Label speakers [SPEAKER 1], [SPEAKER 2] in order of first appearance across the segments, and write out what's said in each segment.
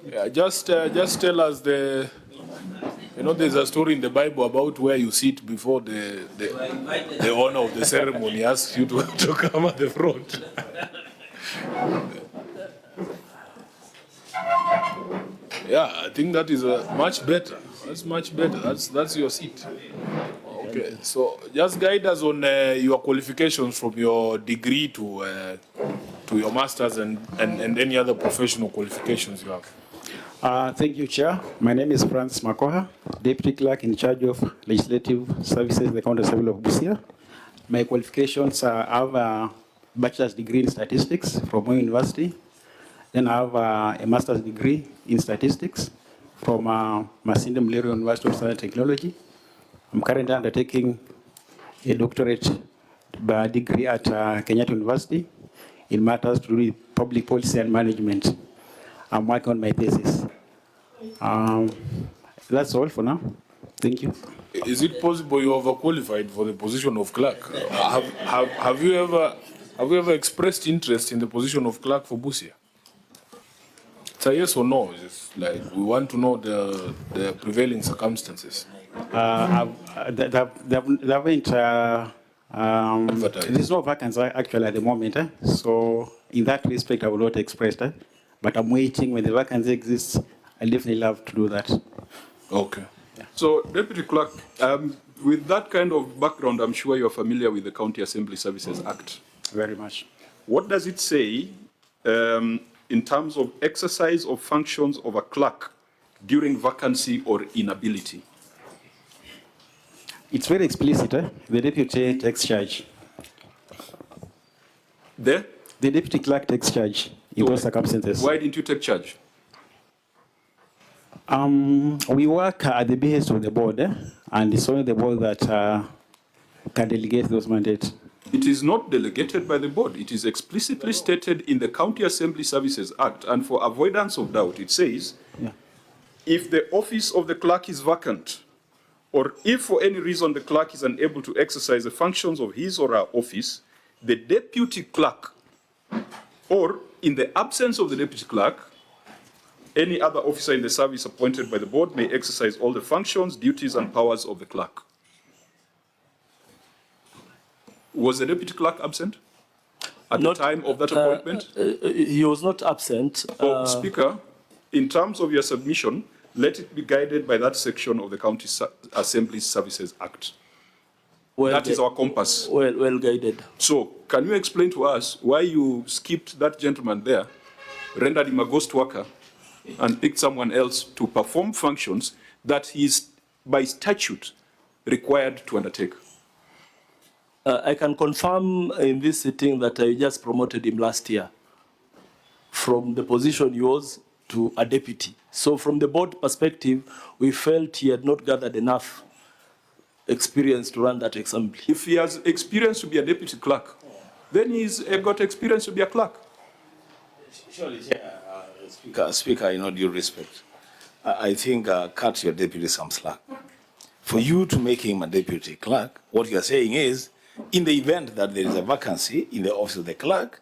[SPEAKER 1] Yeah, just tell us the. You know, there's a story in the Bible about where you sit before the owner of the ceremony asks you to come at the front. Yeah, I think that is much better. That's much better. That's your seat. Okay, so just guide us on your qualifications from your degree to your master's and any other professional qualifications you have.
[SPEAKER 2] Thank you, Chair. My name is Francis Makoha, Deputy Clerk in charge of Legislative Services in the County Assembly of Busia. My qualifications I have a bachelor's degree in statistics from Moi University. Then I have a master's degree in statistics from Masinde Muliro University of Science and Technology. I'm currently undertaking a doctorate degree at Kenyatta University in matters to do with public policy and management. I'm working on my thesis. That's all for now. Thank you.
[SPEAKER 1] Is it possible you are overqualified for the position of clerk? Have you ever expressed interest in the position of clerk for Busia? It's a yes or no. Just like we want to know the prevailing circumstances.
[SPEAKER 2] There's no vacancy actually at the moment. So in that respect, I will not express that. But I'm waiting. When the vacancy exists, I'll definitely love to do that.
[SPEAKER 1] Okay.
[SPEAKER 3] Yeah. So, Deputy Clerk, with that kind of background, I'm sure you're familiar with the County Assembly Services Act.
[SPEAKER 2] Very much.
[SPEAKER 3] What does it say in terms of exercise of functions of a clerk during vacancy or inability?
[SPEAKER 2] It's very explicit. The deputy takes charge. The deputy clerk takes charge in those circumstances.
[SPEAKER 3] Why didn't you take charge?
[SPEAKER 2] We work at the behest of the board, and it's only the board that can delegate those mandates.
[SPEAKER 3] It is not delegated by the board. It is explicitly stated in the County Assembly Services Act, and for avoidance of doubt, it says, if the office of the clerk is vacant, or if for any reason the clerk is unable to exercise the functions of his or her office, the deputy clerk, or in the absence of the deputy clerk, any other officer in the service appointed by the board may exercise all the functions, duties, and powers of the clerk. Was the deputy clerk absent at the time of that appointment?
[SPEAKER 4] He was not absent.
[SPEAKER 3] Speaker, in terms of your submission, let it be guided by that section of the County Assembly Services Act.
[SPEAKER 4] Well,
[SPEAKER 3] that is our compass.
[SPEAKER 4] Well guided.
[SPEAKER 3] So, can you explain to us why you skipped that gentleman there, rendered him a ghost worker, and picked someone else to perform functions that he is, by statute, required to undertake?
[SPEAKER 4] I can confirm in this sitting that I just promoted him last year from the position he was to a deputy. So from the board perspective, we felt he had not gathered enough experience to run that assembly.
[SPEAKER 3] If he has experience to be a deputy clerk, then he's got experience to be a clerk.
[SPEAKER 5] Surely, Speaker, in all due respect, I think cut your deputy some slack. For you to make him a deputy clerk, what you are saying is, in the event that there is a vacancy in the office of the clerk,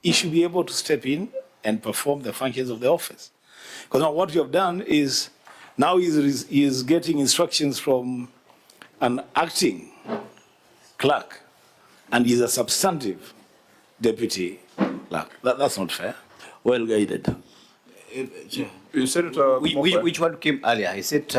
[SPEAKER 5] he should be able to step in and perform the functions of the office. Because now what you have done is, now he is getting instructions from an acting clerk, and he's a substantive deputy clerk. That's not fair.
[SPEAKER 4] Well guided.
[SPEAKER 3] You said
[SPEAKER 6] which one came earlier? Is it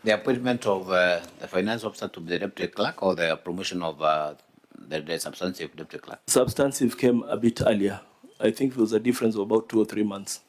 [SPEAKER 6] the appointment of the finance officer to the deputy clerk, or the promotion of the substantive deputy clerk?
[SPEAKER 4] Substantive came a bit earlier. I think there was a difference of about 2 or 3 months.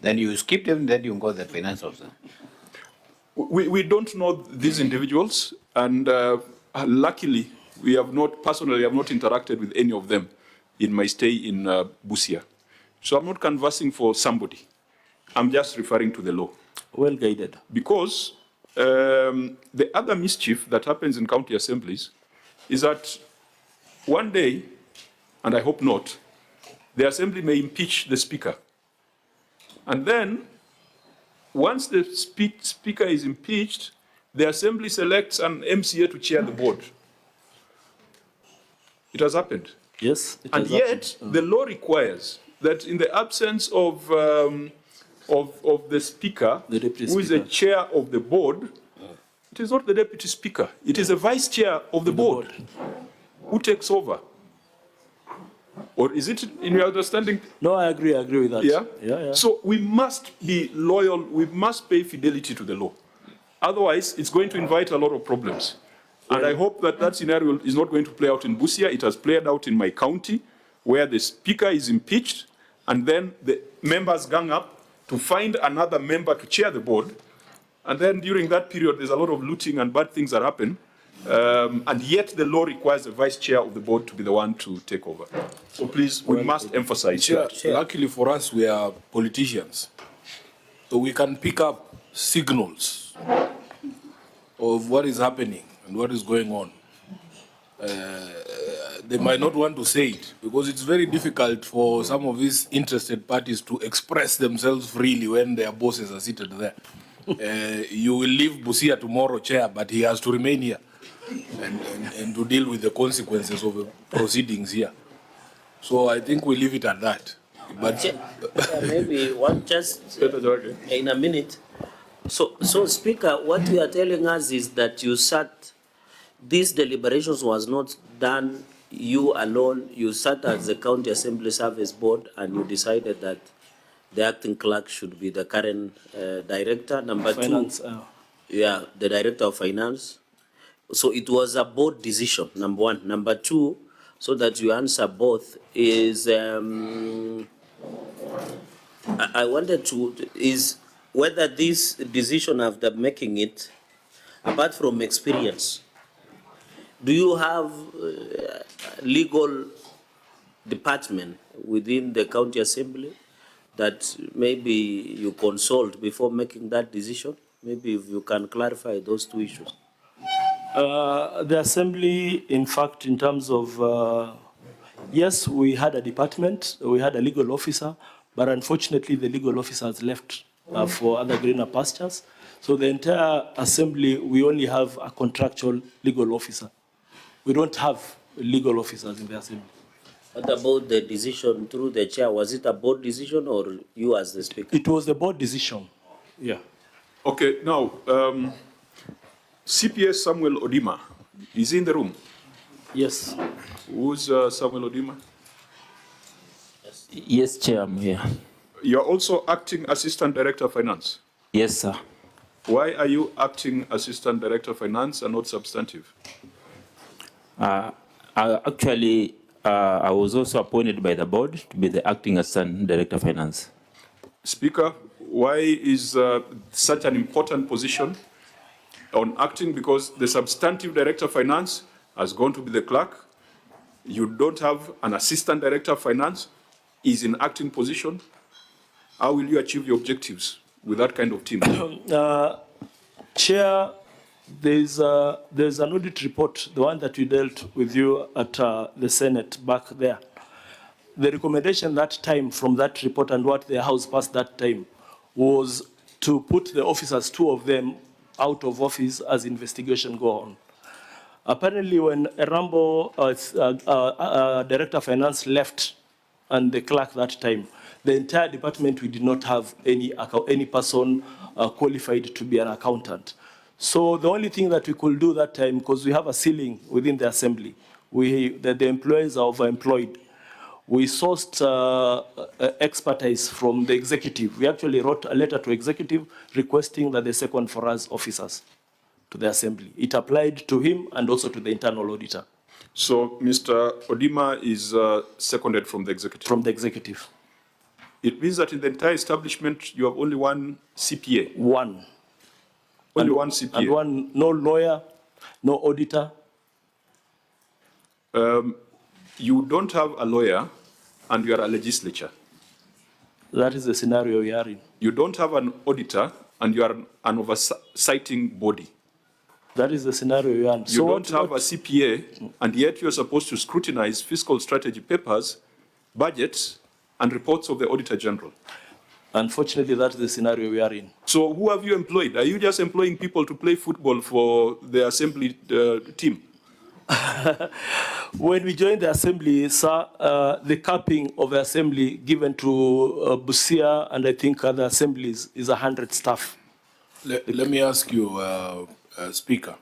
[SPEAKER 6] Then you skipped him, then you got the finance officer.
[SPEAKER 3] We don't know these individuals, and luckily, we have not, personally, have not interacted with any of them in my stay in Busia. So I'm not canvassing for somebody. I'm just referring to the law.
[SPEAKER 4] Well guided.
[SPEAKER 3] Because the other mischief that happens in county assemblies is that one day, and I hope not, the assembly may impeach the speaker. And then, once the speaker is impeached, the assembly selects an MCA to chair the board. It has happened.
[SPEAKER 4] Yes.
[SPEAKER 3] And yet, the law requires that in the absence of the speaker,
[SPEAKER 4] The deputy
[SPEAKER 3] who is the
[SPEAKER 4] speaker.
[SPEAKER 3] chair of the board, it is not the deputy speaker. It is the vice chair of the board who takes over. Or is it in your understanding?
[SPEAKER 4] No, I agree with that.
[SPEAKER 3] Yeah?
[SPEAKER 4] Yeah.
[SPEAKER 3] So we must be loyal, we must pay fidelity to the law. Otherwise, it's going to invite a lot of problems. And I hope that that scenario is not going to play out in Busia. It has played out in my county, where the speaker is impeached, and then the members gang up to find another member to chair the board. And then during that period, there's a lot of looting and bad things that happen. And yet the law requires the vice chair of the board to be the one to take over. So please, we must emphasize
[SPEAKER 1] Chair,
[SPEAKER 3] that.
[SPEAKER 1] luckily for us, we are politicians. So we can pick up signals of what is happening and what is going on. They might not want to say it because it's very difficult for some of these interested parties to express themselves freely when their bosses are seated there. You will leave Busia tomorrow, Chair, but he has to remain here and to deal with the consequences of the proceedings here. So I think we leave it at that. But
[SPEAKER 7] maybe one just in a minute. So Speaker, what you are telling us is that you sat, these deliberations was not done you alone. You sat as the County Assembly Service Board and you decided that the acting clerk should be the current director. Number
[SPEAKER 4] Finance,
[SPEAKER 7] two, the director of finance. So it was a board decision, number one. Number two, so that you answer both, is I wanted to, is whether this decision after making it, apart from experience, do you have legal department within the county assembly that maybe you consult before making that decision? Maybe if you can clarify those two issues.
[SPEAKER 4] The assembly, in fact, in terms of, yes, we had a department, we had a legal officer, but unfortunately the legal officer has left for other greener pastures. So the entire assembly, we only have a contractual legal officer. We don't have legal officers in the assembly.
[SPEAKER 7] What about the decision through the chair? Was it a board decision or you as the speaker?
[SPEAKER 4] It was the board decision. Yeah.
[SPEAKER 3] Okay, now, CPS Samuel Odima, is he in the room?
[SPEAKER 4] Yes.
[SPEAKER 3] Who's Samuel Odima?
[SPEAKER 8] Yes, Chair, I'm here.
[SPEAKER 3] You're also acting Assistant Director of Finance.
[SPEAKER 8] Yes, sir.
[SPEAKER 3] Why are you acting Assistant Director of Finance and not substantive?
[SPEAKER 8] Actually, I was also appointed by the board to be the acting Assistant Director of Finance.
[SPEAKER 3] Speaker, why is such an important position on acting? Because the substantive Director of Finance has gone to be the clerk. You don't have an Assistant Director of Finance, is in acting position. How will you achieve your objectives with that kind of team?
[SPEAKER 4] Chair, there's an audit report, the one that we dealt with you at the Senate back there. The recommendation that time from that report and what the House passed that time was to put the officers, two of them, out of office as investigation go on. Apparently, when Rambo, Director of Finance, left and the clerk that time, the entire department, we did not have any person qualified to be an accountant. So the only thing that we could do that time, because we have a ceiling within the assembly, the employees are overemployed. We sourced expertise from the executive. We actually wrote a letter to executive requesting that they second for us officers to the assembly. It applied to him and also to the internal auditor.
[SPEAKER 3] So Mr. Odima is seconded from the executive?
[SPEAKER 4] From the executive.
[SPEAKER 3] It means that in the entire establishment, you have only one CPA?
[SPEAKER 4] One.
[SPEAKER 3] Only one CPA?
[SPEAKER 4] And one, no lawyer, no auditor.
[SPEAKER 3] You don't have a lawyer and you are a legislature.
[SPEAKER 4] That is the scenario we are in.
[SPEAKER 3] You don't have an auditor and you are an oversighting body.
[SPEAKER 4] That is the scenario we are in.
[SPEAKER 3] You don't have a CPA and yet you're supposed to scrutinize fiscal strategy papers, budgets, and reports of the Auditor General.
[SPEAKER 4] Unfortunately, that's the scenario we are in.
[SPEAKER 3] So who have you employed? Are you just employing people to play football for the assembly team?
[SPEAKER 4] When we joined the assembly, sir, the capping of the assembly given to Busia and I think other assemblies is 100 staff.
[SPEAKER 1] Let me ask you, Speaker.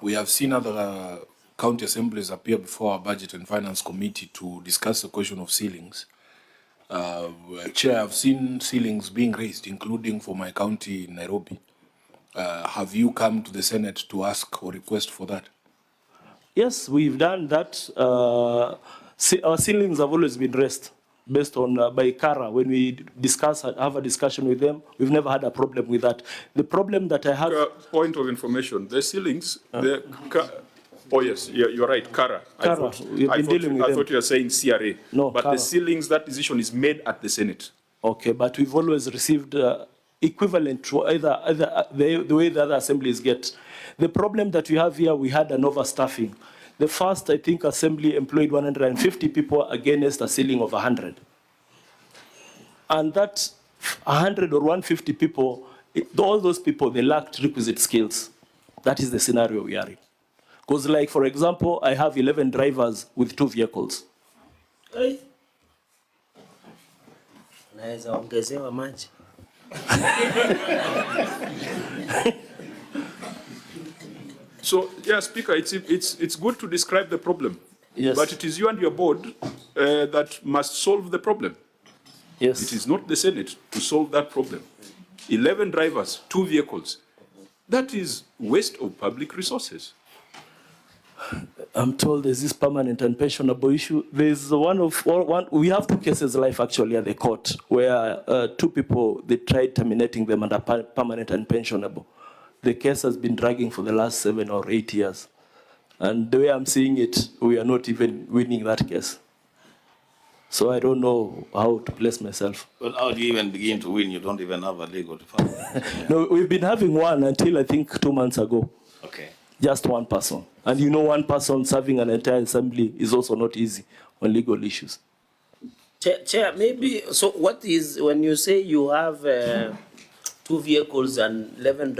[SPEAKER 1] We have seen other county assemblies appear before our Budget and Finance Committee to discuss the question of ceilings. Chair, I've seen ceilings being raised, including for my county in Nairobi. Have you come to the Senate to ask or request for that?
[SPEAKER 4] Yes, we've done that. Our ceilings have always been raised based on by CARA. When we have a discussion with them, we've never had a problem with that. The problem that I have...
[SPEAKER 3] Point of information, the ceilings, oh yes, you're right, CARA. I thought you were saying CRA.
[SPEAKER 4] No,
[SPEAKER 3] but
[SPEAKER 4] CARA.
[SPEAKER 3] The ceilings, that decision is made at the Senate.
[SPEAKER 4] Okay, but we've always received equivalent to the way the other assemblies get. The problem that we have here, we had an overstaffing. The first, I think, assembly employed 150 people against a ceiling of 100. And that 100 or 150 people, all those people, they lacked requisite skills. That is the scenario we are in. Because, like, for example, I have 11 drivers with 2 vehicles.
[SPEAKER 7] Naweza ongezewa maji.
[SPEAKER 3] So, yeah, Speaker, it's good to describe the problem.
[SPEAKER 4] Yes.
[SPEAKER 3] But it is you and your board that must solve the problem.
[SPEAKER 4] Yes.
[SPEAKER 3] It is not the Senate to solve that problem. 11 drivers, 2 vehicles. That is waste of public resources.
[SPEAKER 4] I'm told there's this permanent and pensionable issue. There's we have 2 cases live actually at the court where 2 people, they tried terminating them under permanent and pensionable. The case has been dragging for the last 7 or 8 years. And the way I'm seeing it, we are not even winning that case. So I don't know how to place myself.
[SPEAKER 5] Well, how do you even begin to win? You don't even have a legal department.
[SPEAKER 4] No, we've been having one until I think 2 months ago.
[SPEAKER 5] Okay.
[SPEAKER 4] Just one person. And you know, one person serving an entire assembly is also not easy on legal issues.
[SPEAKER 7] Chair, maybe, so what is, when you say you have 2 vehicles and 11 drivers,